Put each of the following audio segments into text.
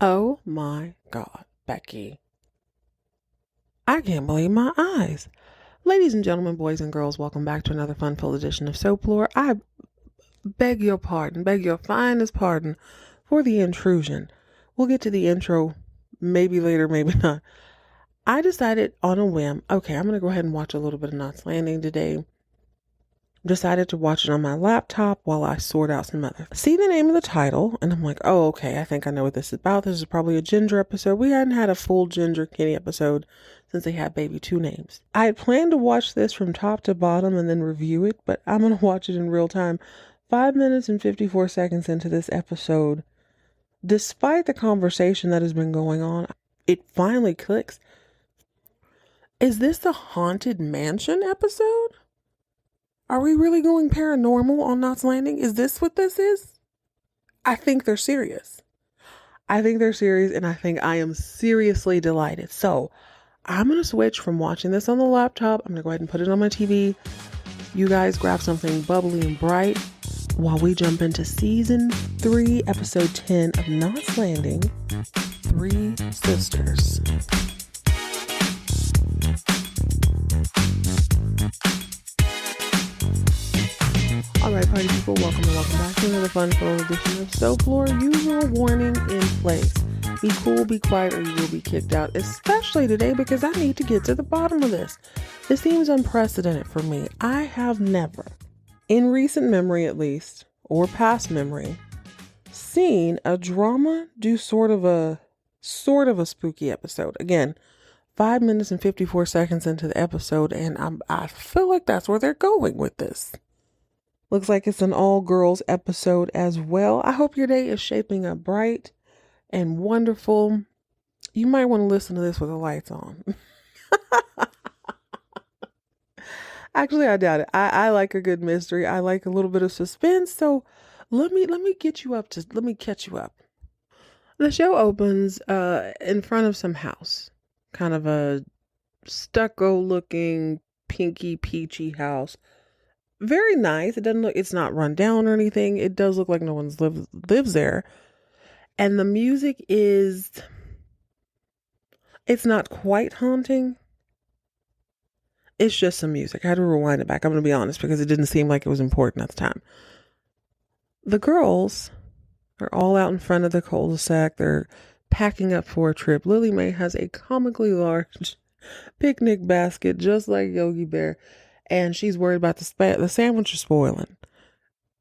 Oh my God, Becky. I can't believe my eyes. Ladies and gentlemen, boys and girls, welcome back to another fun-filled edition of Folklore. I beg your pardon, beg your finest pardon for the intrusion. We'll get to the intro maybe later, maybe not. I decided on a whim, okay, I'm going to go ahead and watch a little bit of Knots Landing today. Decided to watch it on my laptop while I sort out some other. See the name of the title, and I'm like, oh, okay, I think I know what this is about. This is probably a Ginger episode. We hadn't had a full Ginger Kitty episode since they had baby 2 names. I had planned to watch this from top to bottom and then review it, but I'm going to watch it in real time. 5 minutes and 54 seconds into this episode, despite the conversation that has been going on, it finally clicks. Is this the Haunted Mansion episode? Are we really going paranormal on Knots Landing? Is this what this is? I think they're serious. And I think I am seriously delighted. So I'm going to switch from watching this on the laptop. I'm going to go ahead and put it on my TV. You guys grab something bubbly and bright while we jump into season 3, episode 10 of Knots Landing, 3 Sisters. Alright, party people, welcome back to another fun-filled edition of Folklore. Usual warning in place. Be cool, be quiet, or you will be kicked out. Especially today because I need to get to the bottom of this. This seems unprecedented for me. I have never, in recent memory at least, or past memory, seen a drama do sort of a spooky episode. Again, 5 minutes and 54 seconds into the episode, and I feel like that's where they're going with this. Looks like it's an all-girls episode as well. I hope your day is shaping up bright and wonderful. You might want to listen to this with the lights on. Actually, I doubt it. I like a good mystery. I like a little bit of suspense. So let me catch you up. The show opens in front of some house. Kind of a stucco-looking, pinky, peachy house. Very nice. It's not run down or anything. It does look like no one lives there. And the music it's not quite haunting. It's just some music. I had to rewind it back. I'm going to be honest because it didn't seem like it was important at the time. The girls are all out in front of the cul-de-sac. They're packing up for a trip. Lily Mae has a comically large picnic basket, just like Yogi Bear. And she's worried about the sandwich is spoiling.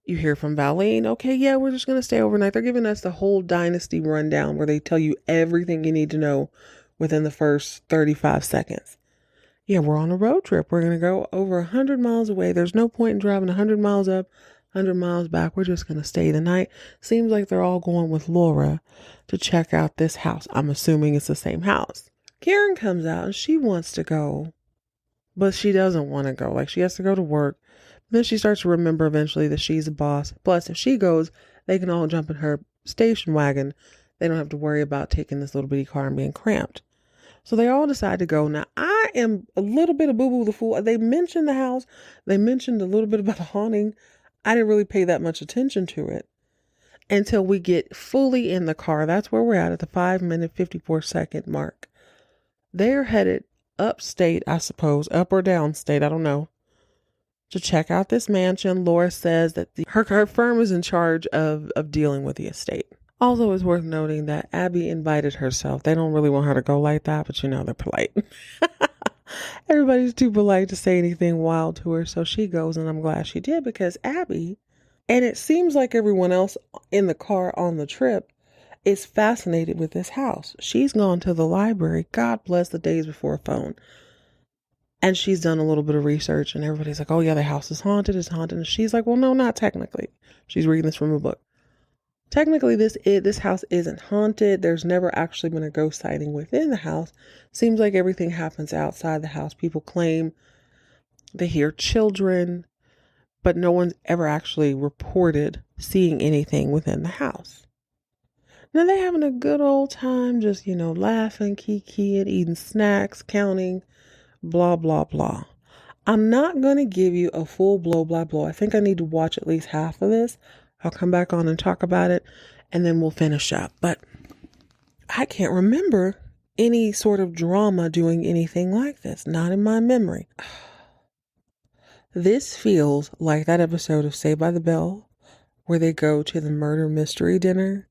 You hear from Valene, okay, yeah, we're just going to stay overnight. They're giving us the whole dynasty rundown where they tell you everything you need to know within the first 35 seconds. Yeah, we're on a road trip. We're going to go over 100 miles away. There's no point in driving 100 miles up, 100 miles back. We're just going to stay the night. Seems like they're all going with Laura to check out this house. I'm assuming it's the same house. Karen comes out and she wants to go. But she doesn't want to go. Like, she has to go to work. Then she starts to remember eventually that she's a boss. Plus, if she goes, they can all jump in her station wagon. They don't have to worry about taking this little bitty car and being cramped. So they all decide to go. Now, I am a little bit of boo-boo the fool. They mentioned the house. They mentioned a little bit about the haunting. I didn't really pay that much attention to it until we get fully in the car. That's where we're at the 5 minute, 54 second mark. They're headed upstate, I suppose, up or downstate, I don't know, to check out this mansion. Laura says that her firm is in charge of dealing with the estate. Also, it's worth noting that Abby invited herself. They don't really want her to go like that, but they're polite. Everybody's too polite to say anything wild to her, so she goes, and I'm glad she did because Abby, and it seems like everyone else in the car on the trip, is fascinated with this house. She's gone to the library. God bless the days before a phone. And she's done a little bit of research and everybody's like, oh yeah, the house is haunted. And she's like, well, no, not technically. She's reading this from a book. Technically, this house isn't haunted. There's never actually been a ghost sighting within the house. Seems like everything happens outside the house. People claim they hear children, but no one's ever actually reported seeing anything within the house. Now they're having a good old time, just, laughing, kikiing, eating snacks, counting, blah, blah, blah. I'm not going to give you a full blow, blah, blah. I think I need to watch at least half of this. I'll come back on and talk about it, and then we'll finish up. But I can't remember any sort of drama doing anything like this. Not in my memory. This feels like that episode of Saved by the Bell where they go to the murder mystery dinner.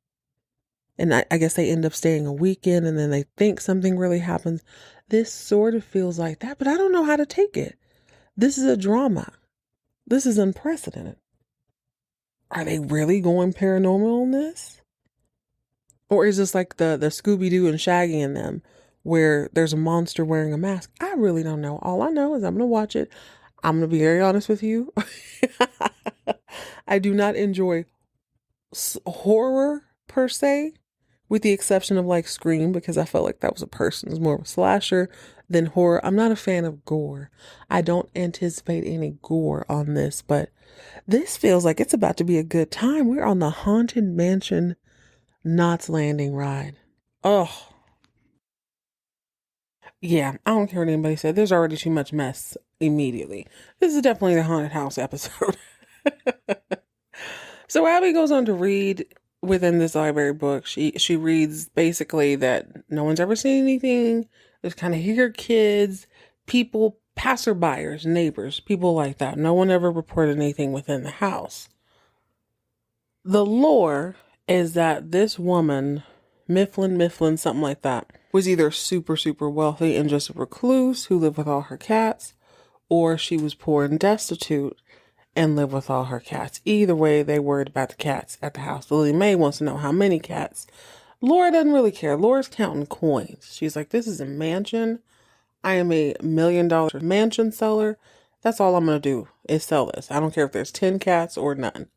And I guess they end up staying a weekend and then they think something really happens. This sort of feels like that, but I don't know how to take it. This is a drama. This is unprecedented. Are they really going paranormal on this? Or is this like the Scooby-Doo and Shaggy in them where there's a monster wearing a mask? I really don't know. All I know is I'm going to watch it. I'm going to be very honest with you. I do not enjoy horror per se, with the exception of like Scream, because I felt like that was it was more of a slasher than horror. I'm not a fan of gore. I don't anticipate any gore on this, but this feels like it's about to be a good time. We're on the Haunted Mansion Knots Landing ride. Oh, yeah. I don't care what anybody said. There's already too much mess immediately. This is definitely the haunted house episode. So Abby goes on to read within this library book. She reads basically that no one's ever seen anything. Just kind of hear kids, people, passerbyers, neighbors, people like that. No one ever reported anything within the house. The lore is that this woman, Mifflin, something like that, was either super, super wealthy and just a recluse who lived with all her cats, or she was poor and destitute and lived with all her cats. Either way, they worried about the cats at the house. Lily Mae wants to know how many cats. Laura doesn't really care. Laura's counting coins. She's like, this is a mansion. I am a $1 million mansion seller. That's all I'm going to do is sell this. I don't care if there's 10 cats or none.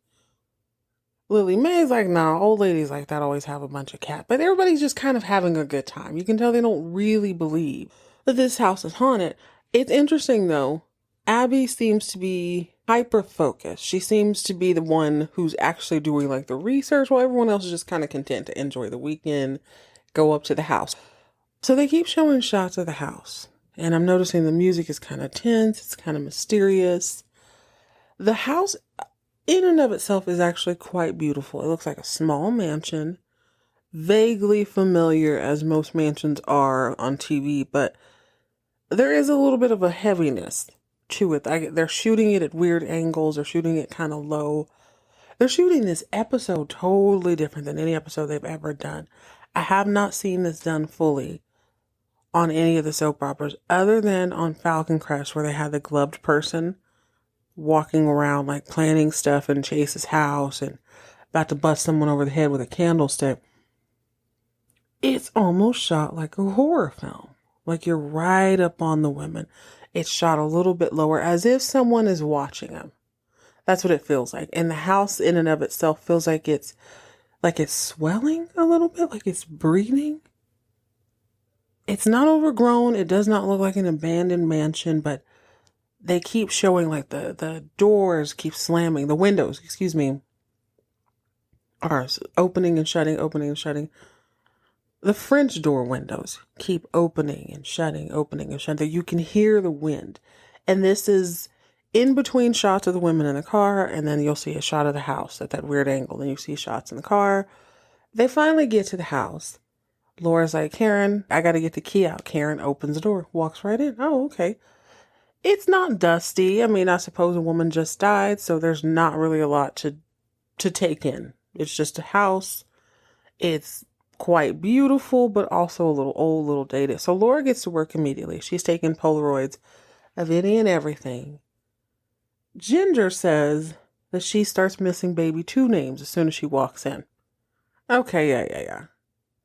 Lily Mae's like, nah, old ladies like that always have a bunch of cats. But everybody's just kind of having a good time. You can tell they don't really believe that this house is haunted. It's interesting though. Abby seems to be hyper-focused. She seems to be the one who's actually doing like the research while everyone else is just kind of content to enjoy the weekend, go up to the house. So they keep showing shots of the house. And I'm noticing the music is kind of tense. It's kind of mysterious. The house in and of itself is actually quite beautiful. It looks like a small mansion, vaguely familiar as most mansions are on TV, but there is a little bit of a heaviness to it. They're shooting it at weird angles. They're shooting it kind of low. They're shooting this episode totally different than any episode they've ever done. I have not seen this done fully on any of the soap operas other than on Falcon Crest, where they had the gloved person walking around like planning stuff in Chase's house and about to bust someone over the head with a candlestick. It's almost shot like a horror film. Like you're right up on the women. It's shot a little bit lower as if someone is watching them. That's what it feels like. And the house in and of itself feels like it's swelling a little bit, like it's breathing. It's not overgrown. It does not look like an abandoned mansion, but they keep showing like the doors keep slamming. The windows, are opening and shutting, opening and shutting. The French door windows keep opening and shutting, opening and shutting. You can hear the wind. And this is in between shots of the women in the car, and then you'll see a shot of the house at that weird angle. Then you see shots in the car. They finally get to the house. Laura's like, Karen, I got to get the key out. Karen opens the door, walks right in. Oh, okay. It's not dusty. I mean, I suppose a woman just died, so there's not really a lot to take in. It's just a house. It's quite beautiful, but also a little old, little dated. So Laura gets to work immediately. She's taking Polaroids of any and everything. Ginger says that she starts missing baby 2 names as soon as she walks in. Okay, yeah.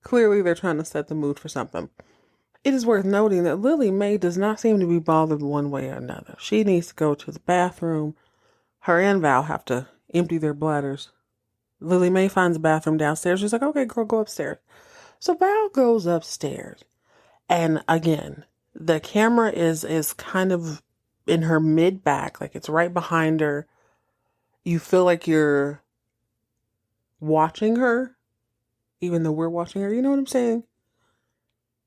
Clearly they're trying to set the mood for something. It is worth noting that Lily Mae does not seem to be bothered one way or another. She needs to go to the bathroom. Her and Val have to empty their bladders. Lily Mae finds a bathroom downstairs. She's like, okay, girl, go upstairs. So Val goes upstairs. And again, the camera is kind of in her mid-back. Like it's right behind her. You feel like you're watching her, even though we're watching her. You know what I'm saying?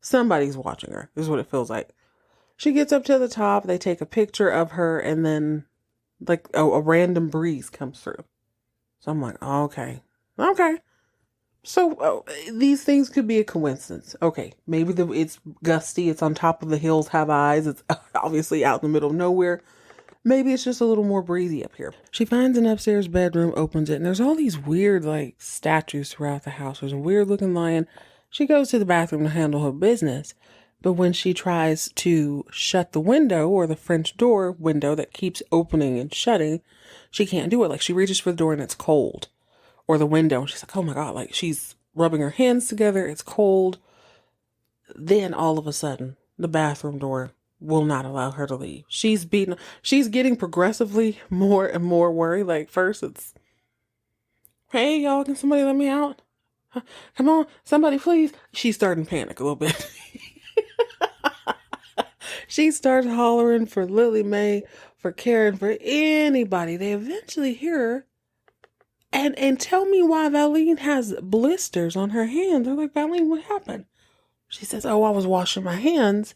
Somebody's watching her, is what it feels like. She gets up to the top. They take a picture of her, and then like a random breeze comes through. So I'm like, oh, okay. So these things could be a coincidence. Okay, maybe it's gusty. It's on top of the hills, have eyes. It's obviously out in the middle of nowhere. Maybe it's just a little more breezy up here. She finds an upstairs bedroom, opens it, and there's all these weird, like, statues throughout the house. There's a weird looking lion. She goes to the bathroom to handle her business. But when she tries to shut the window, or the French door window that keeps opening and shutting, she can't do it. Like, she reaches for the door and it's cold. Or the window, and she's like, oh my God, like, she's rubbing her hands together. It's cold. Then all of a sudden, the bathroom door will not allow her to leave. She's getting progressively more and more worried. Like, first it's, hey, y'all, can somebody let me out? Come on, somebody please. She's starting to panic a little bit. She starts hollering for Lily Mae, for Karen, for anybody. They eventually hear her and tell me why Valene has blisters on her hands. They're like, Valene, what happened? She says, oh, I was washing my hands.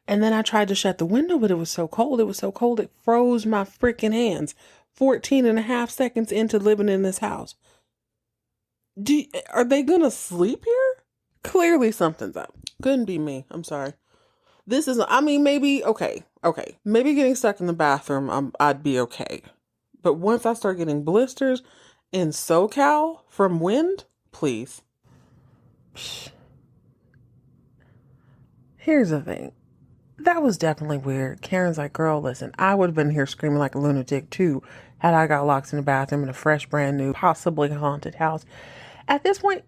And then I tried to shut the window, but it was so cold. It was so cold, it froze my freaking hands. 14 and a half seconds into living in this house. Are they going to sleep here? Clearly something's up. Couldn't be me. I'm sorry. Maybe, okay. Maybe getting stuck in the bathroom, I'd be okay. But once I start getting blisters in SoCal from wind, please. Here's the thing. That was definitely weird. Karen's like, girl, listen, I would have been here screaming like a lunatic too had I got locked in the bathroom in a fresh, brand new, possibly haunted house. At this point,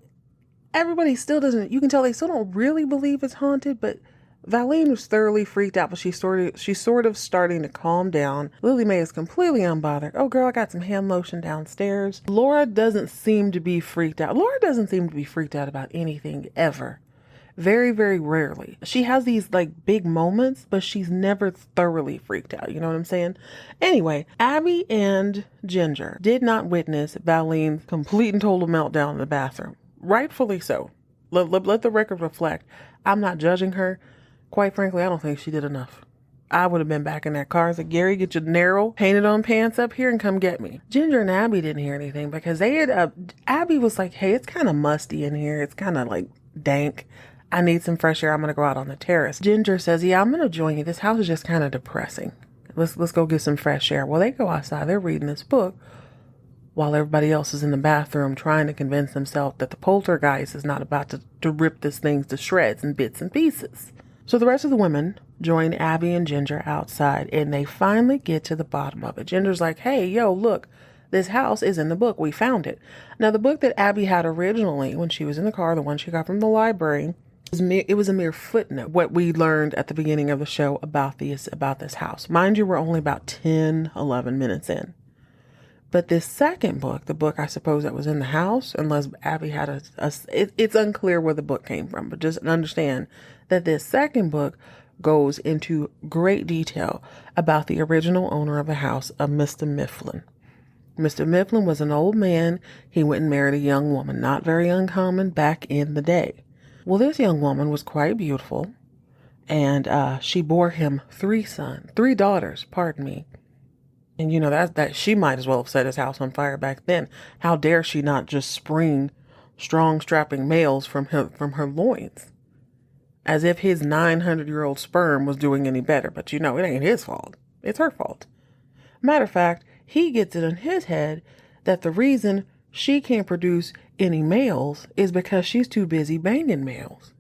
everybody still doesn't, you can tell they still don't really believe it's haunted, but Valene was thoroughly freaked out, but she's sort of starting to calm down. Lily Mae is completely unbothered. Oh, girl, I got some hand lotion downstairs. Laura doesn't seem to be freaked out. Laura doesn't seem to be freaked out about anything ever. Very, very rarely. She has these like big moments, but she's never thoroughly freaked out. You know what I'm saying? Anyway, Abby and Ginger did not witness Valene's complete and total meltdown in the bathroom. Rightfully so. Let the record reflect. I'm not judging her. Quite frankly, I don't think she did enough. I would have been back in that car. I said, Gary, get your narrow painted on pants up here and come get me. Ginger and Abby didn't hear anything because they had, Abby was like, hey, it's kind of musty in here. It's kind of like dank. I need some fresh air. I'm going to go out on the terrace. Ginger says, yeah, I'm going to join you. This house is just kind of depressing. Let's go get some fresh air. Well, they go outside. They're reading this book while everybody else is in the bathroom trying to convince themselves that the poltergeist is not about to rip this thing to shreds and bits and pieces. So the rest of the women join Abby and Ginger outside, and they finally get to the bottom of it. Ginger's like, hey, yo, look, this house is in the book. We found it. Now, the book that Abby had originally when she was in the car, the one she got from the library, it was a mere footnote, what we learned at the beginning of the show about this house. Mind you, we're only about 10, 11 minutes in. But this second book, the book I suppose that was in the house, unless Abby had it's unclear where the book came from, but just understand that this second book goes into great detail about the original owner of the house, of Mr. Mifflin. Mr. Mifflin was an old man. He went and married a young woman, not very uncommon back in the day. Well, this young woman was quite beautiful, and she bore him three daughters, pardon me. And you know, that she might as well have set his house on fire back then. How dare she not just spring strong, strapping males from her loins? As if his 900-year-old sperm was doing any better. But you know, it ain't his fault. It's her fault. Matter of fact, he gets it in his head that the reason she can't produce any males is because she's too busy banging males.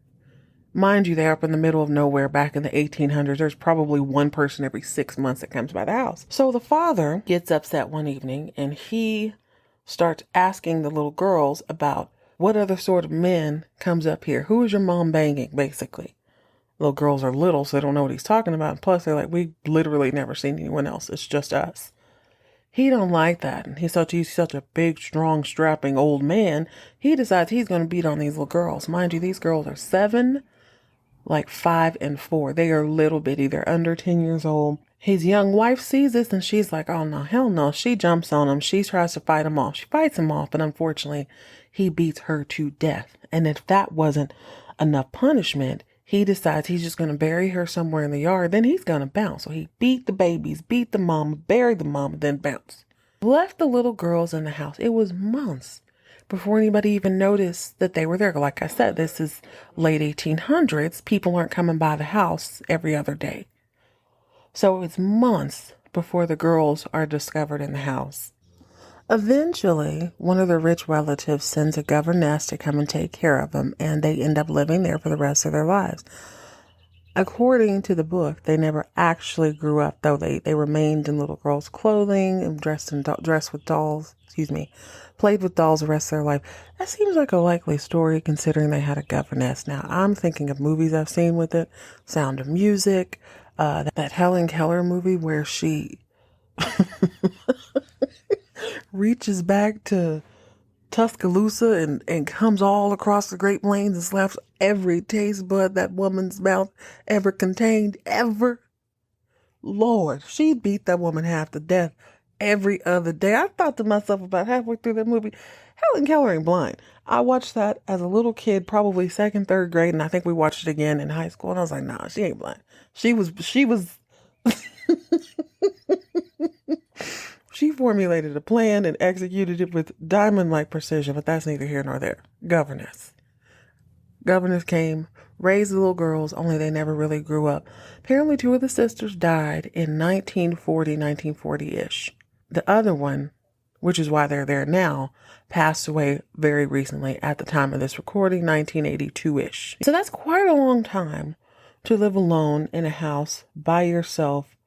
Mind you, they're up in the middle of nowhere back in the 1800s. There's probably one person every 6 months that comes by the house. So the father gets upset one evening and he starts asking the little girls about what other sort of men comes up here. Who is your mom banging, basically? Little girls are little, so they don't know what he's talking about. And plus, they're like, we literally never seen anyone else. It's just us. He don't like that. And he's such a big, strong, strapping old man. He decides he's going to beat on these little girls. Mind you, these girls are 7, like 5 and 4. They are little bitty. They're under 10 years old. His young wife sees this and she's like, oh no, hell no. She jumps on him. She tries to fight him off. She fights him off, but unfortunately, he beats her to death. And if that wasn't enough punishment, he decides he's just going to bury her somewhere in the yard. Then he's going to bounce. So he beat the babies, beat the mama, buried the mama, then bounce. Left the little girls in the house. It was months before anybody even noticed that they were there. Like I said, this is late 1800s. People aren't coming by the house every other day. So it's months before the girls are discovered in the house. Eventually, one of the rich relatives sends a governess to come and take care of them, and they end up living there for the rest of their lives. According to the book, they never actually grew up, though they remained in little girls' clothing and dressed with dolls, played with dolls the rest of their life. That seems like a likely story considering they had a governess. Now, I'm thinking of movies I've seen with it. Sound of Music, that Helen Keller movie where she reaches back to Tuscaloosa and comes all across the Great Plains and slaps every taste bud that woman's mouth ever contained, ever. Lord, she beat that woman half to death every other day. I thought to myself about halfway through that movie, Helen Keller ain't blind. I watched that as a little kid, probably second, third grade, and I think we watched it again in high school, and I was like, nah, she ain't blind. She was She formulated a plan and executed it with diamond-like precision, but that's neither here nor there. Governess. Governess came, raised the little girls, only they never really grew up. Apparently 2 of the sisters died in 1940-ish. The other one, which is why they're there now, passed away very recently at the time of this recording, 1982-ish. So that's quite a long time to live alone in a house by yourself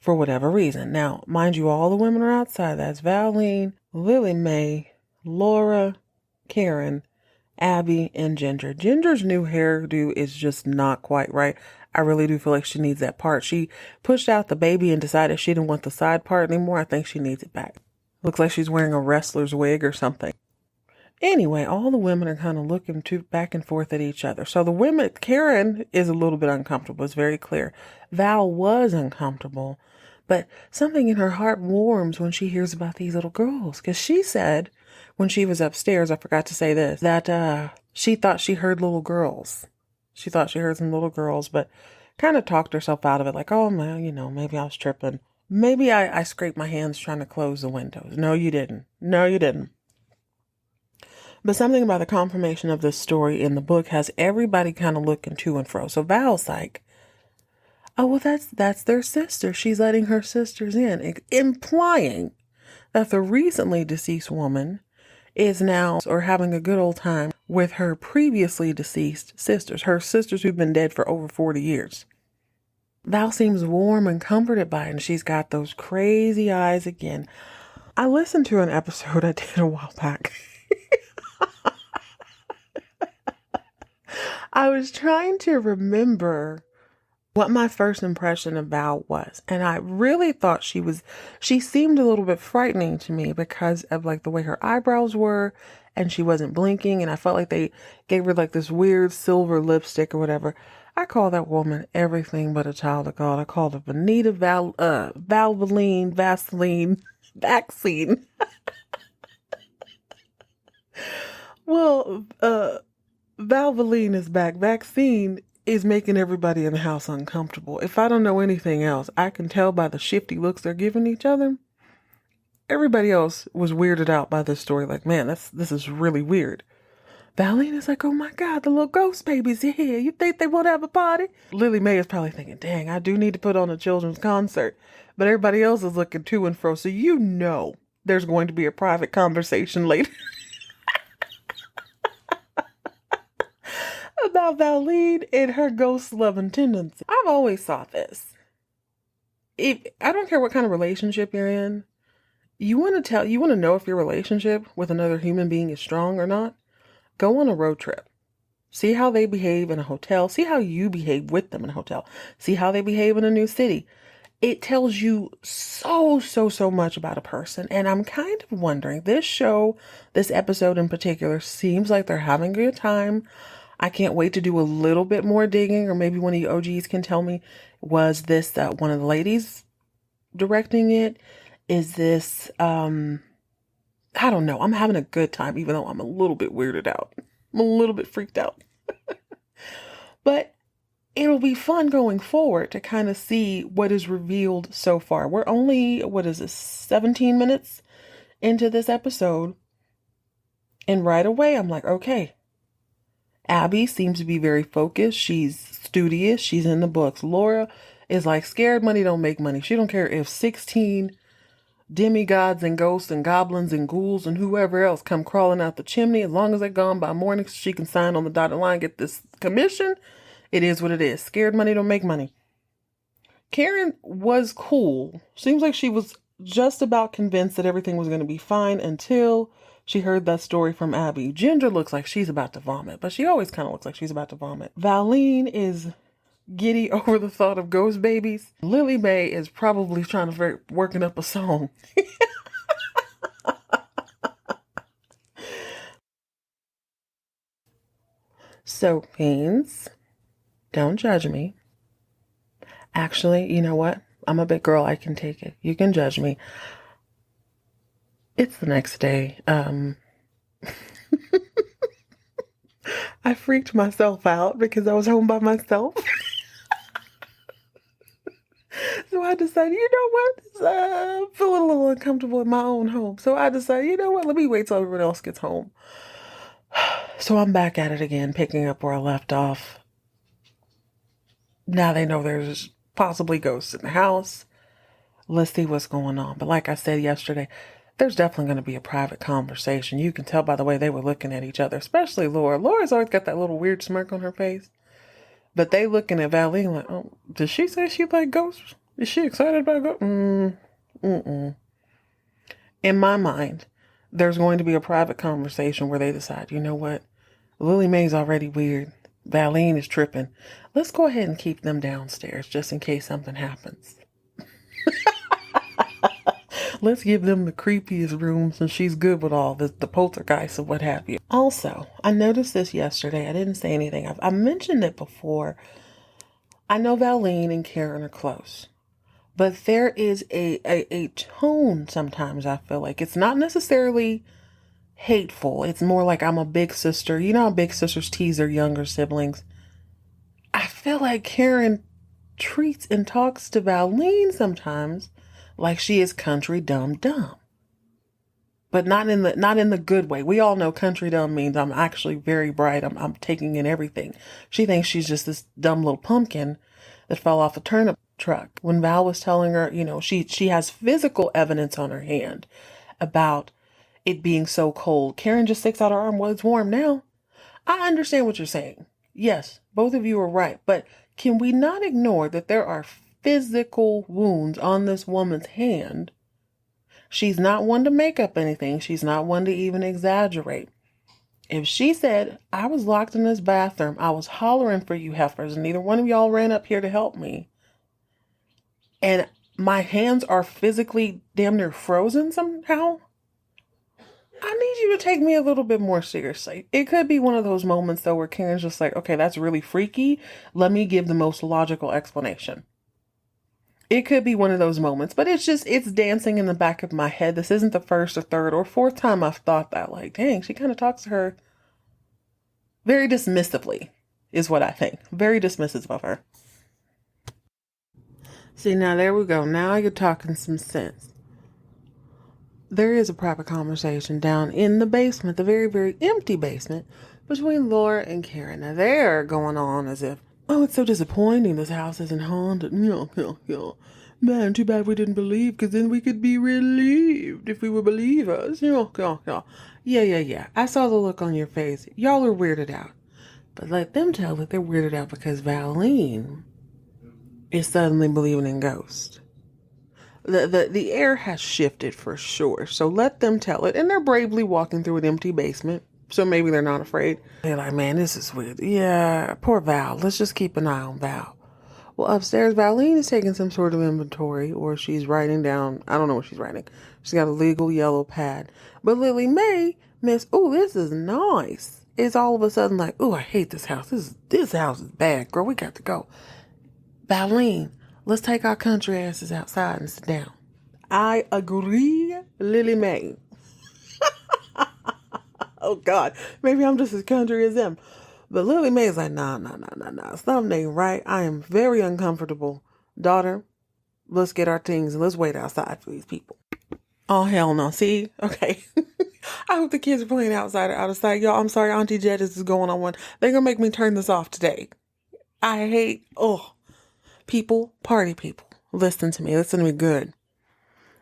for whatever reason. Now, mind you, all the women are outside. That's Valene, Lily Mae, Laura, Karen, Abby, and Ginger. Ginger's new hairdo is just not quite right. I really do feel like she needs that part. She pushed out the baby and decided she didn't want the side part anymore. I think she needs it back. Looks like she's wearing a wrestler's wig or something. Anyway, all the women are kind of looking back and forth at each other. So the women, Karen is a little bit uncomfortable. It's very clear. Val was uncomfortable, but something in her heart warms when she hears about these little girls. Because she said when she was upstairs, I forgot to say this, that she thought she heard little girls. She thought she heard some little girls, but kind of talked herself out of it. Like, oh, man, maybe I was tripping. Maybe I scraped my hands trying to close the windows. No, you didn't. No, you didn't. But something about the confirmation of this story in the book has everybody kind of looking to and fro. So Val's like, oh, well, that's their sister. She's letting her sisters in, implying that the recently deceased woman is now or having a good old time with her previously deceased sisters, her sisters who've been dead for over 40 years. Val seems warm and comforted by it, and she's got those crazy eyes again. I listened to an episode I did a while back. I was trying to remember what my first impression of Val was. And I really thought she seemed a little bit frightening to me because of like the way her eyebrows were and she wasn't blinking. And I felt like they gave her like this weird silver lipstick or whatever. I call that woman everything but a child of God. I called her Bonita Valvoline, Vaseline, vaccine. Well, Valvoline is back. Vaccine is making everybody in the house uncomfortable. If I don't know anything else, I can tell by the shifty looks they're giving each other. Everybody else was weirded out by this story. Like, man, this is really weird. Valene is like, oh my God, the little ghost baby's here. You think they won't have a party? Lily Mae is probably thinking, dang, I do need to put on a children's concert. But everybody else is looking to and fro. So there's going to be a private conversation later. About Valene and her ghost-loving tendency. I've always thought this. I don't care what kind of relationship you're in, you want to know if your relationship with another human being is strong or not? Go on a road trip. See how they behave in a hotel. See how you behave with them in a hotel. See how they behave in a new city. It tells you so much about a person. And I'm kind of wondering, this episode in particular, seems like they're having a good time. I can't wait to do a little bit more digging, or maybe one of you OGs can tell me, was this one of the ladies directing it? Is this, I don't know. I'm having a good time, even though I'm a little bit weirded out. I'm a little bit freaked out. But it'll be fun going forward to kind of see what is revealed so far. We're only, 17 minutes into this episode. And right away, I'm like, okay. Abby seems to be very focused. She's studious. She's in the books. Laura is like, scared money don't make money. She don't care if 16 demigods and ghosts and goblins and ghouls and whoever else come crawling out the chimney. As long as they're gone by morning, so she can sign on the dotted line, get this commission. It is what it is. Scared money don't make money. Karen was cool. Seems like she was just about convinced that everything was going to be fine until she heard that story from Abby. Ginger looks like she's about to vomit, but she always kind of looks like she's about to vomit. Valene is giddy over the thought of ghost babies. Lily Mae is probably trying to working up a song. So, Beans, don't judge me. Actually, you know what? I'm a big girl. I can take it. You can judge me. It's the next day. I freaked myself out because I was home by myself. So I decided, you know what? I'm feeling a little uncomfortable in my own home. So I decided, you know what? Let me wait till everyone else gets home. So I'm back at it again, picking up where I left off. Now they know there's possibly ghosts in the house. Let's see what's going on. But like I said yesterday, there's definitely going to be a private conversation. You can tell by the way they were looking at each other, especially Laura. Laura's always got that little weird smirk on her face. But they looking at Valene like, oh, did she say she like ghosts? Is she excited about ghosts? In my mind, there's going to be a private conversation where they decide, you know what? Lily Mae's already weird. Valene is tripping. Let's go ahead and keep them downstairs just in case something happens. Let's give them the creepiest rooms, and she's good with all the poltergeists and what have you. Also, I noticed this yesterday. I didn't say anything. I mentioned it before. I know Valene and Karen are close, but there is a tone sometimes I feel like. It's not necessarily hateful. It's more like I'm a big sister. You know how big sisters tease their younger siblings? I feel like Karen treats and talks to Valene sometimes like she is country dumb. But not in the good way. We all know country dumb means I'm actually very bright. I'm taking in everything. She thinks she's just this dumb little pumpkin that fell off a turnip truck. When Val was telling her, you know, she has physical evidence on her hand about it being so cold. Karen just sticks out her arm. Well, it's warm now. I understand what you're saying. Yes, both of you are right. But can we not ignore that there are physical wounds on this woman's hand? She's not one to make up anything. She's not one to even exaggerate. If she said, I was locked in this bathroom, I was hollering for you heifers, and neither one of y'all ran up here to help me, and my hands are physically damn near frozen somehow, I need you to take me a little bit more seriously. It could be one of those moments, though, where Karen's just like, okay, that's really freaky. Let me give the most logical explanation. It could be one of those moments, but it's dancing in the back of my head. This isn't the first or third or fourth time I've thought that. Like, dang, she kind of talks to her very dismissively, is what I think. Very dismissive of her. See, now there we go. Now you're talking some sense. There is a private conversation down in the basement, the very, very empty basement, between Laura and Karen. Now they're going on as if, oh, it's so disappointing this house isn't haunted. Man, too bad we didn't believe, because then we could be relieved if we were believers. Yeah. I saw the look on your face. Y'all are weirded out. But let them tell that they're weirded out because Valene is suddenly believing in ghosts. The air has shifted for sure. So let them tell it. And they're bravely walking through an empty basement. So maybe they're not afraid. They're like, man, this is weird. Yeah, poor Val. Let's just keep an eye on Val. Well, upstairs, Valene is taking some sort of inventory, or she's writing down, I don't know what she's writing. She's got a legal yellow pad. But Lily Mae, oh, this is nice. It's all of a sudden like, oh, I hate this house. This house is bad, girl. We got to go. Valene, let's take our country asses outside and sit down. I agree, Lily Mae. Oh, God. Maybe I'm just as country as them. But Lily Mae is like, nah. Something ain't right. I am very uncomfortable. Daughter, let's get our things and let's wait outside for these people. Oh, hell no. See? Okay. I hope the kids are playing outside or out of sight. Y'all, I'm sorry, Auntie Jettis is going on one. They're going to make me turn this off today. I hate, people, party people. Listen to me good.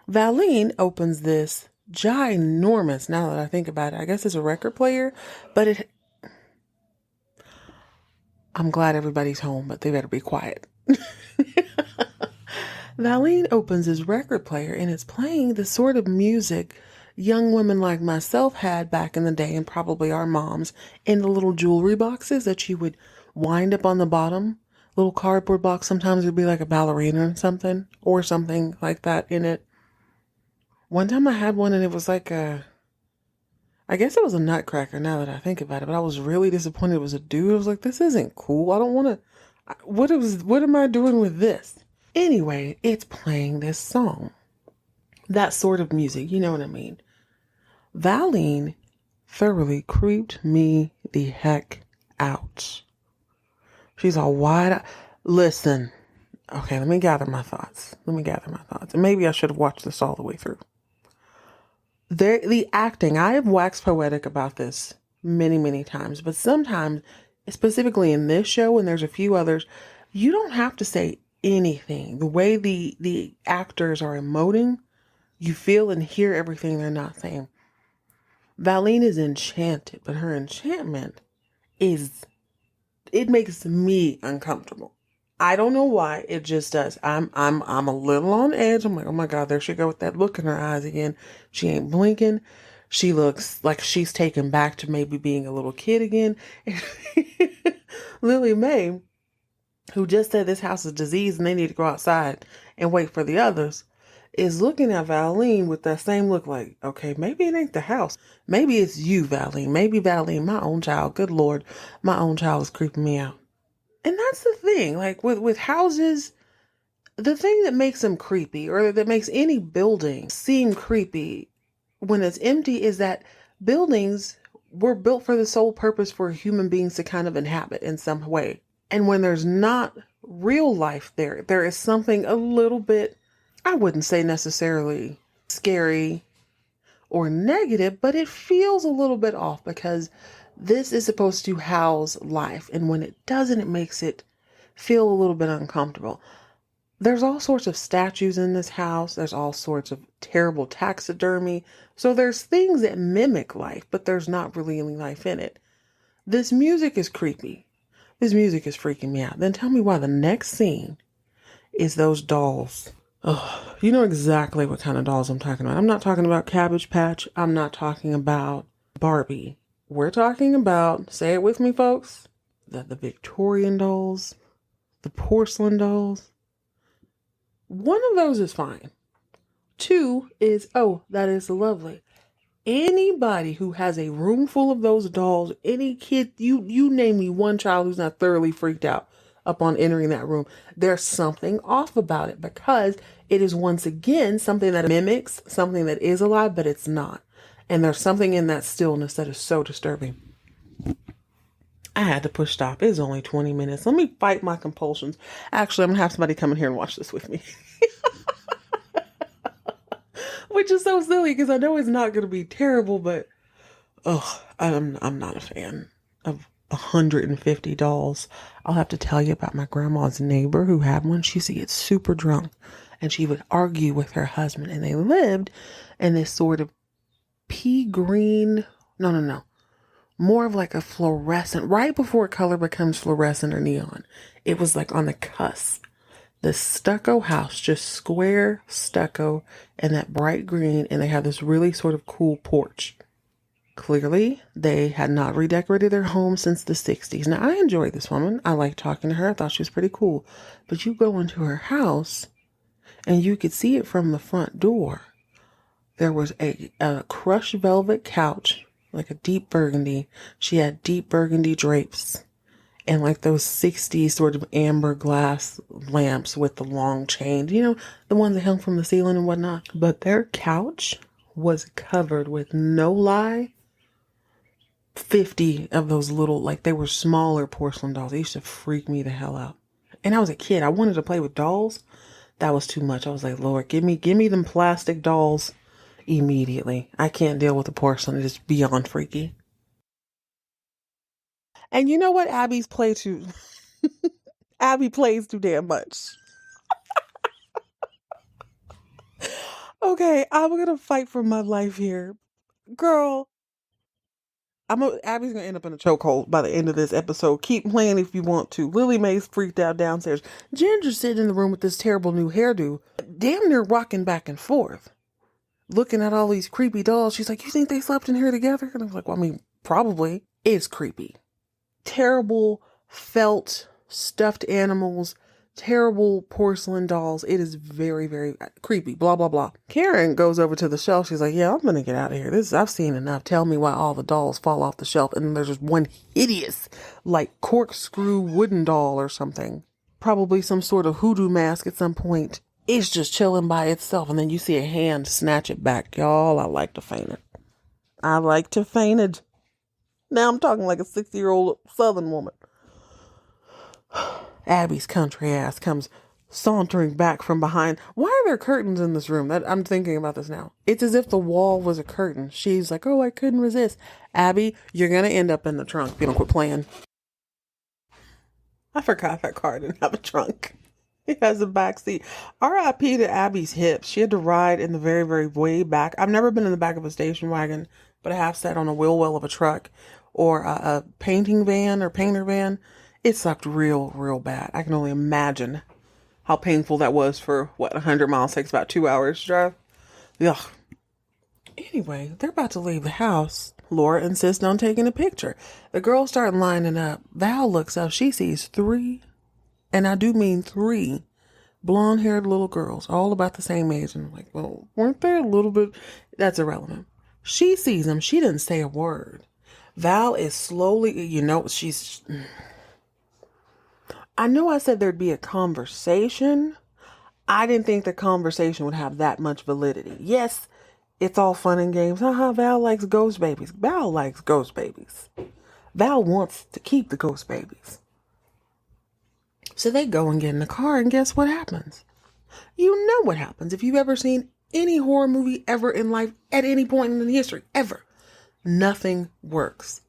Valene opens this ginormous, now that I think about it, I guess it's a record player, but I'm glad everybody's home, but they better be quiet. Valene opens his record player and it's playing the sort of music young women like myself had back in the day, and probably our moms, in the little jewelry boxes that you would wind up on the bottom. Little cardboard box. Sometimes it'd be like a ballerina or something like that in it. One time I had one and it was like I guess it was a nutcracker now that I think about it, but I was really disappointed it was a dude. I was like, this isn't cool. I don't want to, what am I doing with this? Anyway, it's playing this song. That sort of music, you know what I mean? Valene thoroughly creeped me the heck out. She's all wide. Listen, okay, let me gather my thoughts. And maybe I should have watched this all the way through. The acting, I have waxed poetic about this many, many times, but sometimes, specifically in this show, and there's a few others, you don't have to say anything. The way the actors are emoting, you feel and hear everything they're not saying. Valene is enchanted, but her enchantment it makes me uncomfortable. I don't know why, it just does. I'm a little on edge. I'm like, oh my God, there she go with that look in her eyes again. She ain't blinking. She looks like she's taken back to maybe being a little kid again. Lily Mae, who just said this house is diseased and they need to go outside and wait for the others, is looking at Valene with that same look like, okay, maybe it ain't the house. Maybe it's you, Valene. Maybe Valene, my own child. Good Lord, my own child is creeping me out. And that's the thing, like with houses, the thing that makes them creepy, or that makes any building seem creepy when it's empty, is that buildings were built for the sole purpose for human beings to kind of inhabit in some way. And when there's not real life there is something a little bit, I wouldn't say necessarily scary or negative, but it feels a little bit off, because this is supposed to house life. And when it doesn't, it makes it feel a little bit uncomfortable. There's all sorts of statues in this house. There's all sorts of terrible taxidermy. So there's things that mimic life, but there's not really any life in it. This music is creepy. This music is freaking me out. Then tell me why the next scene is those dolls. Oh, you know exactly what kind of dolls I'm talking about. I'm not talking about Cabbage Patch. I'm not talking about Barbie. We're talking about, say it with me, folks, the Victorian dolls, the porcelain dolls. One of those is fine. Two is, oh, that is lovely. Anybody who has a room full of those dolls, any kid, you name me one child who's not thoroughly freaked out upon entering that room, there's something off about it, because it is once again something that mimics something that is alive, but it's not. And there's something in that stillness that is so disturbing. I had to push stop. It's only 20 minutes. Let me fight my compulsions. Actually, I'm going to have somebody come in here and watch this with me. Which is so silly, because I know it's not going to be terrible, but I'm not a fan of 150 dolls. I'll have to tell you about my grandma's neighbor who had one. She used to get super drunk and she would argue with her husband, and they lived in this sort of pea green, no, more of like a fluorescent, right before color becomes fluorescent or neon. It was like on the cusp. The stucco house, just square stucco and that bright green, and they had this really sort of cool porch. Clearly, they had not redecorated their home since the 60s. Now, I enjoyed this woman. I liked talking to her. I thought she was pretty cool. But you go into her house, and you could see it from the front door. There was a crushed velvet couch, like a deep burgundy. She had deep burgundy drapes and like those 60s sort of amber glass lamps with the long chain, you know, the ones that hung from the ceiling and whatnot. But their couch was covered with, no lie, 50 of those little, like they were smaller porcelain dolls. They used to freak me the hell out. And I was a kid. I wanted to play with dolls. That was too much. I was like, Lord, give me them plastic dolls immediately. I can't deal with the porcelain. It is beyond freaky. And you know what? Abby plays too damn much. Okay, I'm gonna fight for my life here. Girl, Abby's gonna end up in a chokehold by the end of this episode. Keep playing if you want to. Lily Mae's freaked out downstairs. Ginger's sitting in the room with this terrible new hairdo, damn near rocking back and forth, looking at all these creepy dolls. She's like, "You think they slept in here together?" And I was like, "Well, I mean, probably." It's creepy. Terrible felt stuffed animals, terrible porcelain dolls. It is very, very creepy. Blah, blah, blah. Karen goes over to the shelf. She's like, "Yeah, I'm going to get out of here. I've seen enough. Tell me why all the dolls fall off the shelf." And there's just one hideous, like corkscrew wooden doll or something. Probably some sort of hoodoo mask at some point. It's just chilling by itself. And then you see a hand snatch it back. Y'all, I like to faint it. I like to faint it. Now I'm talking like a 60-year-old Southern woman. Abby's country ass comes sauntering back from behind. Why are there curtains in this room? I'm thinking about this now. It's as if the wall was a curtain. She's like, "Oh, I couldn't resist." Abby, you're going to end up in the trunk if you don't quit playing. I forgot that car didn't have a trunk. It has a back seat. R.I.P. to Abby's hips. She had to ride in the very, very way back. I've never been in the back of a station wagon, but I have sat on a wheel well of a truck or a painting van or painter van. It sucked real, real bad. I can only imagine how painful that was for, 100 miles takes about 2 hours to drive. Ugh. Anyway, they're about to leave the house. Laura insists on taking a picture. The girls start lining up. Val looks up. She sees 3, and I do mean 3, blonde-haired little girls, all about the same age. And I'm like, well, weren't they a little bit? That's irrelevant. She sees them. She didn't say a word. Val is slowly, I know I said there'd be a conversation. I didn't think the conversation would have that much validity. Yes, it's all fun and games. Val likes ghost babies. Val likes ghost babies. Val wants to keep the ghost babies. So they go and get in the car, and guess what happens? You know what happens if you've ever seen any horror movie ever in life at any point in history, ever. Nothing works.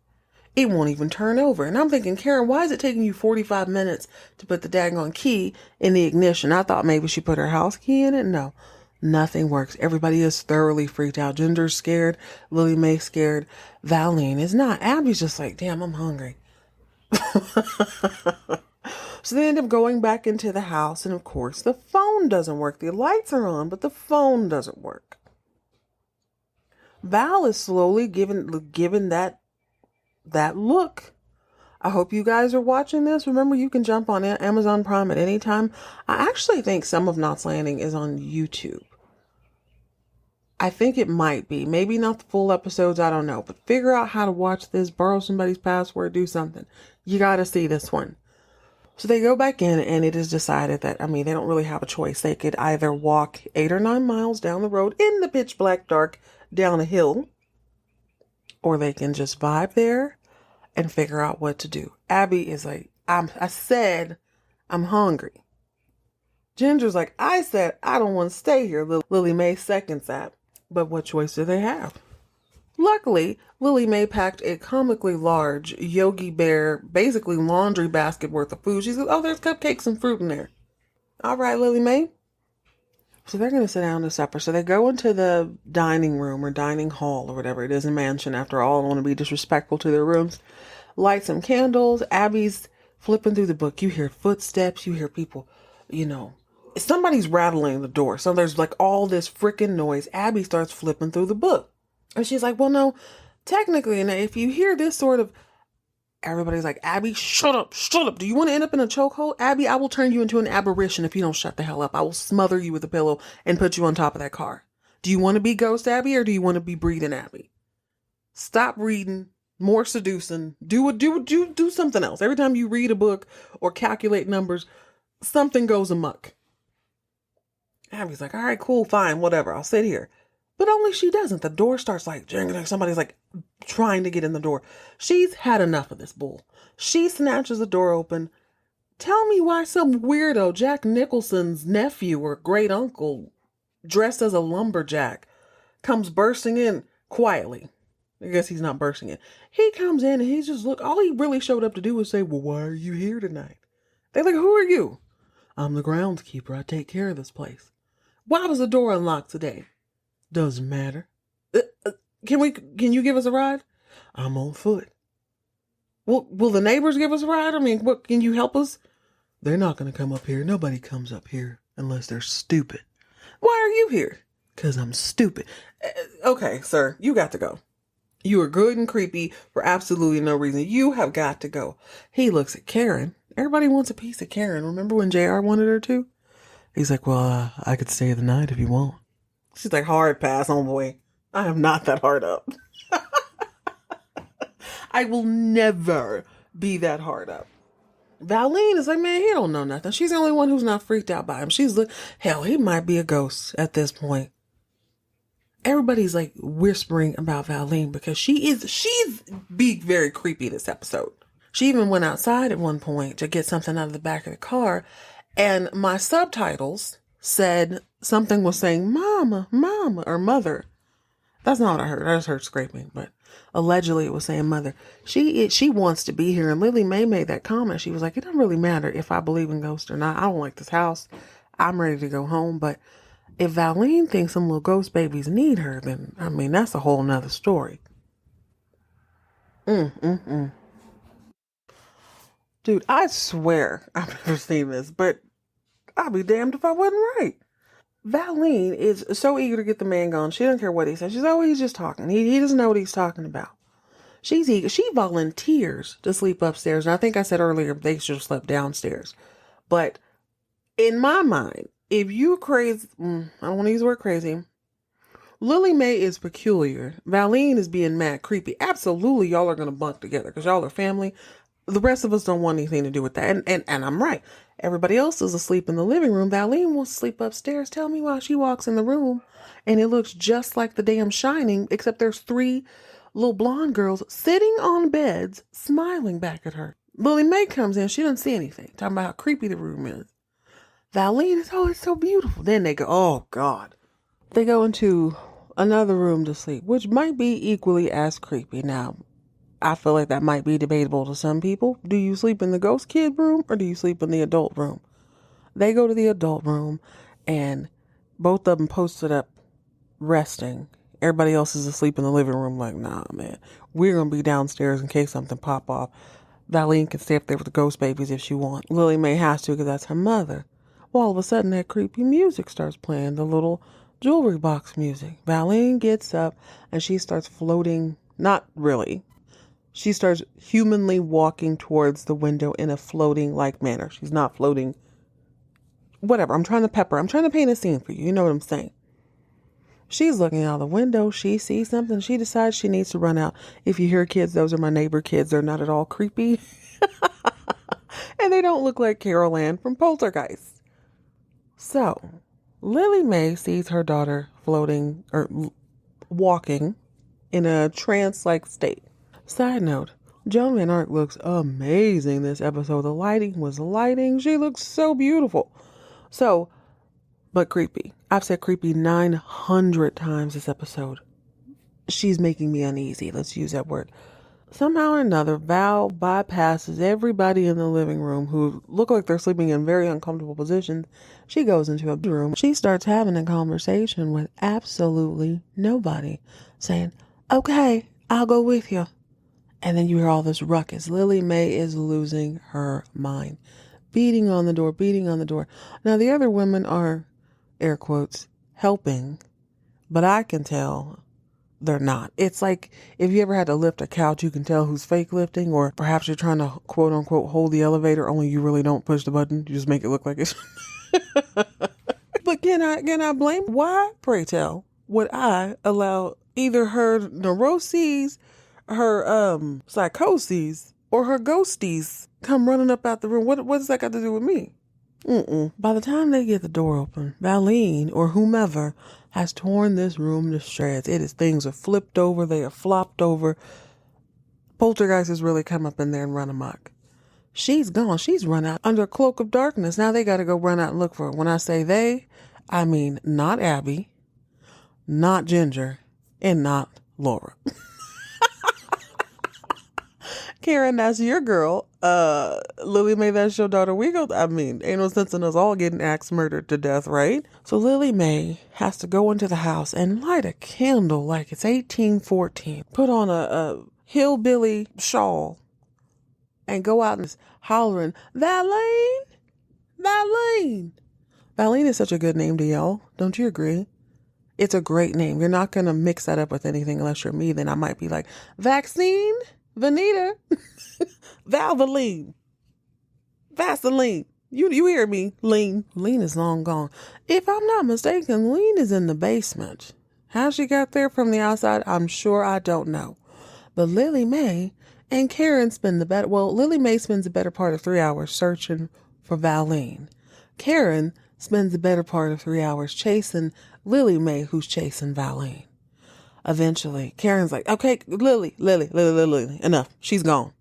It won't even turn over. And I'm thinking, Karen, why is it taking you 45 minutes to put the daggone key in the ignition? I thought maybe she put her house key in it. No, nothing works. Everybody is thoroughly freaked out. Ginger's scared. Lily Mae scared. Valene is not. Abby's just like, damn, I'm hungry. So they end up going back into the house. And of course, the phone doesn't work. The lights are on, but the phone doesn't work. Val is slowly given that look. I hope you guys are watching this. Remember, you can jump on Amazon Prime at any time. I actually think some of Knots Landing is on YouTube. I think it might be. Maybe not the full episodes. I don't know. But figure out how to watch this. Borrow somebody's password. Do something. You got to see this one. So they go back in, and it is decided that, they don't really have a choice. They could either walk 8 or 9 miles down the road in the pitch black dark down a hill, or they can just vibe there and figure out what to do. Abby is like, I said I'm hungry. Ginger's like, I said I don't want to stay here. Lily Mae seconds that. But what choice do they have? Luckily, Lily Mae packed a comically large Yogi Bear, basically laundry basket worth of food. She says, "Oh, there's cupcakes and fruit in there." All right, Lily Mae. So they're going to sit down to supper. So they go into the dining room or dining hall or whatever it is in mansion. After all, I don't want to be disrespectful to their rooms. Light some candles. Abby's flipping through the book. You hear footsteps. You hear people, somebody's rattling the door. So there's like all this freaking noise. Abby starts flipping through the book. And she's like, well, no, technically, and if you hear this sort of, everybody's like, Abby, shut up. Do you want to end up in a chokehold? Abby, I will turn you into an aberration if you don't shut the hell up. I will smother you with a pillow and put you on top of that car. Do you want to be Ghost Abby or do you want to be Breathing Abby? Stop reading, more seducing, do something else. Every time you read a book or calculate numbers, something goes amok. Abby's like, all right, cool, fine, whatever. I'll sit here. But only she doesn't. The door starts like jingling. Somebody's like trying to get in the door. She's had enough of this bull. She snatches the door open. Tell me why some weirdo, Jack Nicholson's nephew or great uncle, dressed as a lumberjack, comes bursting in quietly. I guess he's not bursting in. He comes in and he's just all he really showed up to do was say, well, why are you here tonight? They're like, who are you? I'm the groundskeeper. I take care of this place. Why was the door unlocked today? Doesn't matter. Can you give us a ride? I'm on foot. Will the neighbors give us a ride? I mean, what, can you help us? They're not going to come up here. Nobody comes up here unless they're stupid. Why are you here? Because I'm stupid. Okay, sir, you got to go. You are good and creepy for absolutely no reason. You have got to go. He looks at Karen. Everybody wants a piece of Karen. Remember when JR wanted her to? He's like, well, I could stay the night if you want. She's like, hard pass, homeboy. I am not that hard up. I will never be that hard up. Valene is like, man, he don't know nothing. She's the only one who's not freaked out by him. Hell, he might be a ghost at this point. Everybody's like whispering about Valene because she's being very creepy this episode. She even went outside at one point to get something out of the back of the car, and my subtitles said something was saying mama, mama, or mother. That's not what I heard. I just heard scraping, but allegedly it was saying mother. She wants to be here, and Lily Mae made that comment. She was like, it doesn't really matter if I believe in ghosts or not. I don't like this house. I'm ready to go home, but if Valene thinks some little ghost babies need her, then, I mean, that's a whole nother story. Dude, I swear I've never seen this, but I'll be damned if I wasn't right. Valene is so eager to get the man gone. She doesn't care what he says. She's always just talking. He doesn't know what he's talking about. She's eager. She volunteers to sleep upstairs. And I think I said earlier they should have slept downstairs. But in my mind, if you crazy, I don't want to use the word crazy. Lily Mae is peculiar. Valene is being mad creepy. Absolutely, y'all are going to bunk together because y'all are family. The rest of us don't want anything to do with that. And I'm right. Everybody else is asleep in the living room. Valene wants to sleep upstairs. Tell me why she walks in the room and it looks just like the damn Shining, except there's 3 little blonde girls sitting on beds, smiling back at her. Lily Mae comes in. She doesn't see anything. Talking about how creepy the room is. Valene is, oh, it's so beautiful. Then they go, oh, God. They go into another room to sleep, which might be equally as creepy. Now, I feel like that might be debatable to some people. Do you sleep in the ghost kid room or do you sleep in the adult room? They go to the adult room and both of them posted up resting. Everybody else is asleep in the living room like, nah, man. We're going to be downstairs in case something pop off. Valene can stay up there with the ghost babies if she wants. Lily Mae has to because that's her mother. Well, all of a sudden that creepy music starts playing, the little jewelry box music. Valene gets up and she starts floating, not really. She starts humanly walking towards the window in a floating-like manner. She's not floating. Whatever. I'm trying to paint a scene for you. You know what I'm saying. She's looking out the window. She sees something. She decides she needs to run out. If you hear kids, those are my neighbor kids. They're not at all creepy. And they don't look like Carol Ann from Poltergeist. So, Lily Mae sees her daughter floating or walking in a trance-like state. Side note, Joan Van Ark looks amazing this episode. The lighting was lighting. She looks so beautiful. So, but creepy. I've said creepy 900 times this episode. She's making me uneasy. Let's use that word. Somehow or another, Val bypasses everybody in the living room who look like they're sleeping in very uncomfortable positions. She goes into a room. She starts having a conversation with absolutely nobody, saying, okay, I'll go with you. And then you hear all this ruckus. Lily Mae is losing her mind. Beating on the door. Now, the other women are, air quotes, helping. But I can tell they're not. It's like if you ever had to lift a couch, you can tell who's fake lifting. Or perhaps you're trying to, quote unquote, hold the elevator, only you really don't push the button. You just make it look like it's... But can I blame? Why, pray tell, would I allow either her neuroses, her psychoses, or her ghosties come running up out the room? What does that got to do with me? By the time they get the door open, Valene or whomever has torn this room to shreds. Things are flipped over, they are flopped over. Poltergeist has really come up in there and run amok. She's gone. She's run out under a cloak of darkness. Now they got to go run out and look for her. When I say they, I mean not Abby, not Ginger, and not Laura. Karen, that's your girl. Lily Mae, that's your daughter. Ain't no sense in us all getting axed murdered to death, right? So Lily Mae has to go into the house and light a candle like it's 1814. Put on a hillbilly shawl and go out and hollering, Valene, Valene. Valene is such a good name to yell. Don't you agree? It's a great name. You're not going to mix that up with anything unless you're me. Then I might be like, vaccine, Vanita, Valvoline, Vaseline. You hear me? Lean. Lean is long gone. If I'm not mistaken, Lean is in the basement. How she got there from the outside, I'm sure I don't know. But Lily Mae and Karen Lily Mae spends the better part of 3 hours searching for Valene. Karen spends the better part of 3 hours chasing Lily Mae, who's chasing Valene. Eventually, Karen's like, okay, Lily, enough. She's gone.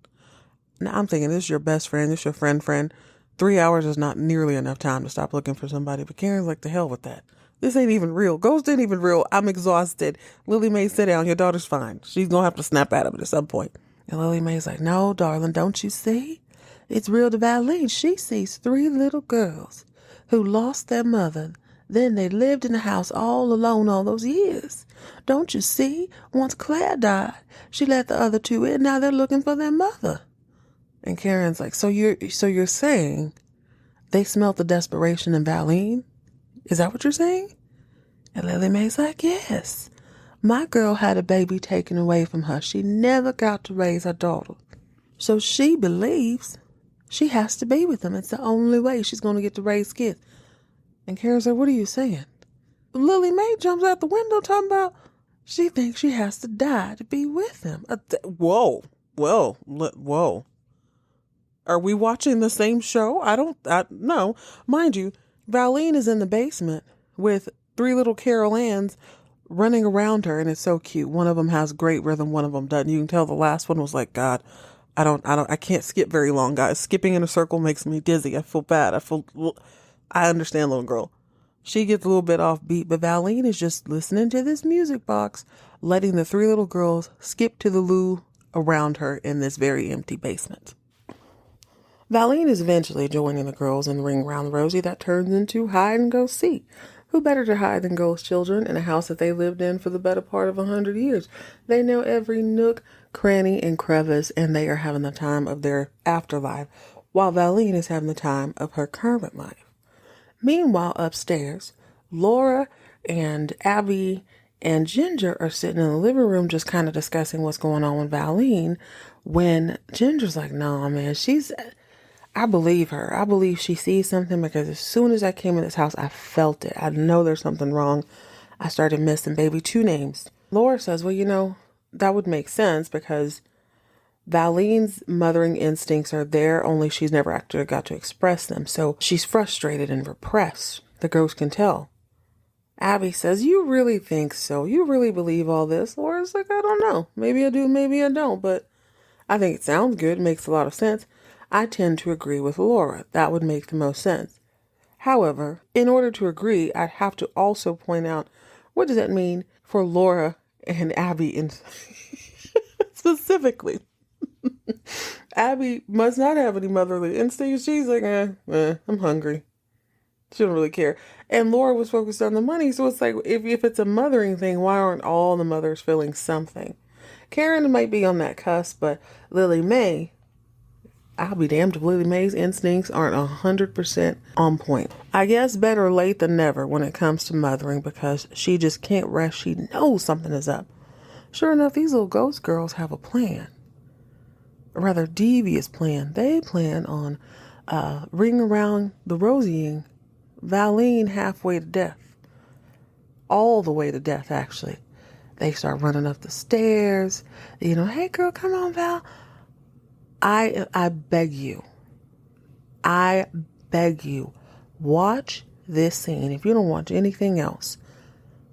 Now I'm thinking, this is your best friend. This is your friend. 3 hours is not nearly enough time to stop looking for somebody. But Karen's like, the hell with that. This ain't even real. Ghost ain't even real. I'm exhausted. Lily Mae, sit down. Your daughter's fine. She's going to have to snap out of it at some point. And Lily Mae's like, no, darling, don't you see? It's real to Valene. She sees 3 little girls who lost their mother. Then they lived in the house all alone all those years. Don't you see? Once Claire died, she let the other 2 in. Now they're looking for their mother. And Karen's like, so you're saying they smelt the desperation in Valene? Is that what you're saying? And Lily Mae's like, yes. My girl had a baby taken away from her. She never got to raise her daughter. So she believes she has to be with them. It's the only way she's going to get to raise kids. And Karen's like, what are you saying? Lily Mae jumps out the window talking about she thinks she has to die to be with him. Whoa. Are we watching the same show? No. Mind you, Valene is in the basement with 3 little Carol Anns running around her, and it's so cute. One of them has great rhythm, one of them doesn't. You can tell the last one was like, God, I can't skip very long, guys. Skipping in a circle makes me dizzy. I feel bad. I understand, little girl. She gets a little bit off beat, but Valene is just listening to this music box, letting the 3 little girls skip to the loo around her in this very empty basement. Valene is eventually joining the girls in the ring around the rosy that turns into hide and go seek. Who better to hide than ghost children in a house that they lived in for the better part of 100 years? They know every nook, cranny, and crevice, and they are having the time of their afterlife, while Valene is having the time of her current life. Meanwhile, upstairs, Laura and Abby and Ginger are sitting in the living room just kind of discussing what's going on with Valene, when Ginger's like, no, man, I believe her. I believe she sees something, because as soon as I came in this house, I felt it. I know there's something wrong. I started missing baby 2 names. Laura says, well, that would make sense, because Valene's mothering instincts are there, only she's never actually got to express them. So she's frustrated and repressed. The ghost can tell. Abby says, you really think so? You really believe all this? Laura's like, I don't know. Maybe I do, maybe I don't. But I think it sounds good. It makes a lot of sense. I tend to agree with Laura. That would make the most sense. However, in order to agree, I'd have to also point out, what does that mean for Laura and Abby specifically? Abby must not have any motherly instincts. She's like, I'm hungry. She don't really care. And Laura was focused on the money. So it's like, if it's a mothering thing, why aren't all the mothers feeling something? Karen might be on that cusp, but Lily Mae, I'll be damned if Lily Mae's instincts aren't 100% on point. I guess better late than never when it comes to mothering, because she just can't rest. She knows something is up. Sure enough, these little ghost girls have a plan. A rather devious plan. They plan on ring around the rosying Valene halfway to death. All the way to death, actually. They start running up the stairs. Hey girl, come on, Val. I beg you. Watch this scene. If you don't watch anything else,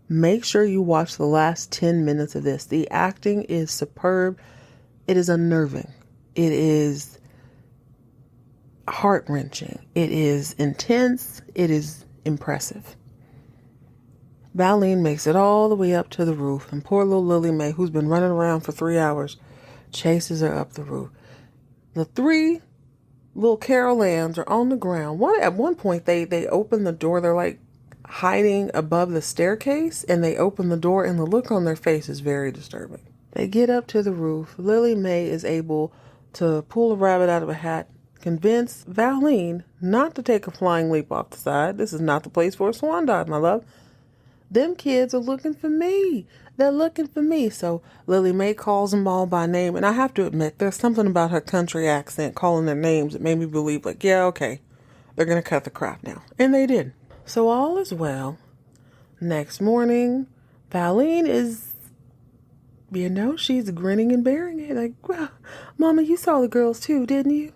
make sure you watch the last 10 minutes of this. The acting is superb. It is unnerving. It is heart-wrenching. It is intense. It is impressive. Valene makes it all the way up to the roof, and poor little Lily Mae, who's been running around for 3 hours, chases her up the roof. The three little Carol Anns are on the ground. At one point, they open the door. They're like hiding above the staircase, and they open the door, and the look on their face is very disturbing. They get up to the roof. Lily Mae is able to pull a rabbit out of a hat, convince Valene not to take a flying leap off the side. This is not the place for a swan dive, my love. Them kids are looking for me. They're looking for me. So Lily Mae calls them all by name. And I have to admit, there's something about her country accent calling their names that made me believe, like, yeah, okay, they're going to cut the crap now. And they did. So all is well. Next morning, Valene is, she's grinning and bearing it. Like, well, Mama, you saw the girls too, didn't you?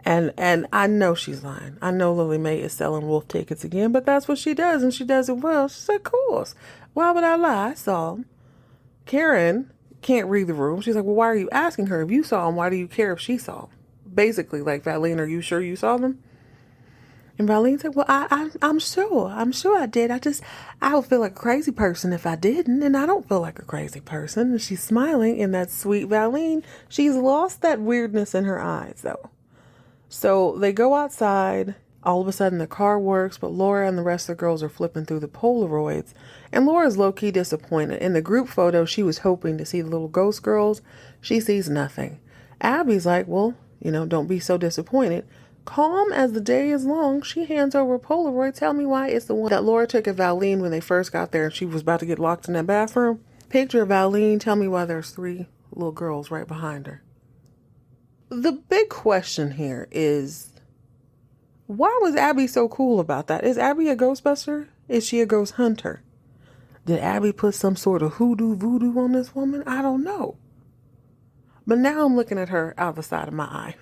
And I know she's lying. I know Lily Mae is selling wolf tickets again, but that's what she does, and she does it well. She said, of course. Why would I lie? I saw them. Karen can't read the room. She's like, well, why are you asking her? If you saw them, why do you care if she saw them? Basically, like, Valene, are you sure you saw them? And Valene said, well, I'm sure. I'm sure I did. I would feel like a crazy person if I didn't, and I don't feel like a crazy person. And she's smiling, and that sweet Valene, she's lost that weirdness in her eyes, though. So they go outside. All of a sudden the car works, but Laura and the rest of the girls are flipping through the Polaroids. And Laura's low-key disappointed. In the group photo, she was hoping to see the little ghost girls. She sees nothing. Abby's like, well, don't be so disappointed. Calm as the day is long, she hands over a Polaroid. Tell me why it's the one that Laura took of Valene when they first got there and she was about to get locked in that bathroom. Picture of Valene. Tell me why there's 3 little girls right behind her. The big question here is, why was Abby so cool about that? Is Abby a Ghostbuster? Is she a ghost hunter? Did Abby put some sort of hoodoo voodoo on this woman? I don't know. But now I'm looking at her out the side of my eye.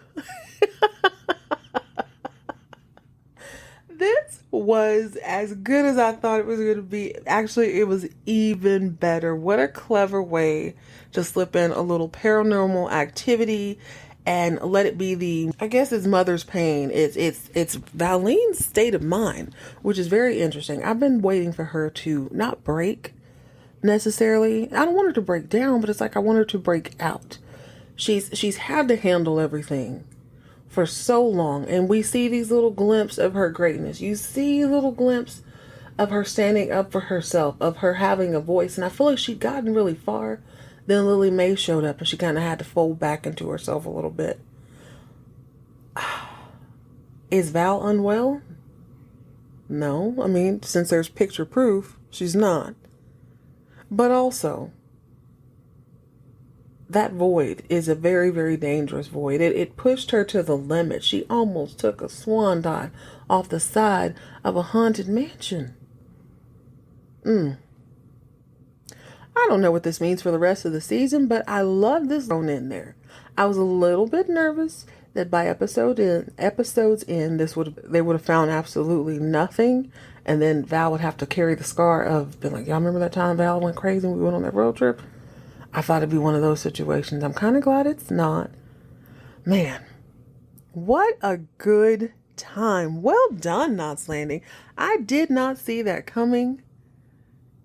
This was as good as I thought it was going to be. Actually, it was even better. What a clever way to slip in a little paranormal activity and let it be it's mother's pain. It's Valene's state of mind, which is very interesting. I've been waiting for her to not break necessarily. I don't want her to break down, but it's like I want her to break out. She's had to handle everything for so long, and we see these little glimpses of her greatness. You see a little glimpse of her standing up for herself, of her having a voice, and I feel like she'd gotten really far. Then Lily Mae showed up and she kind of had to fold back into herself a little bit. Is Val unwell? No. I mean, since there's picture proof, she's not. But also, that void is a very, very dangerous void. It pushed her to the limit. She almost took a swan dive off the side of a haunted mansion. I don't know what this means for the rest of the season, but I love this thrown in there. I was a little bit nervous that by episodes end, they would have found absolutely nothing, and then Val would have to carry the scar of being like, y'all remember that time Val went crazy and we went on that road trip? I thought it'd be one of those situations. I'm kind of glad it's not. Man, what a good time. Well done, Knots Landing. I did not see that coming.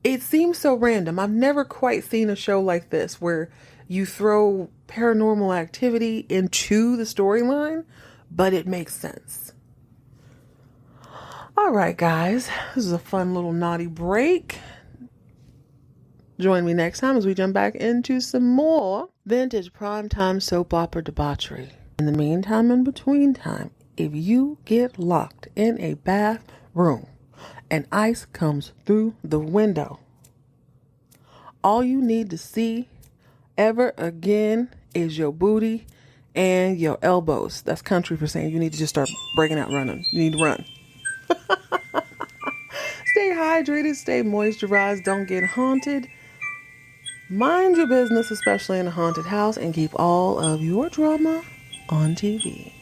It seems so random. I've never quite seen a show like this where you throw paranormal activity into the storyline, but it makes sense. All right, guys. This is a fun little naughty break. Join me next time as we jump back into some more vintage primetime soap opera debauchery. In the meantime and between time, if you get locked in a bathroom and ice comes through the window, all you need to see ever again is your booty and your elbows. That's country for saying you need to just start breaking out running. You need to run. Stay hydrated, stay moisturized, don't get haunted. Mind your business, especially in a haunted house, and keep all of your drama on TV.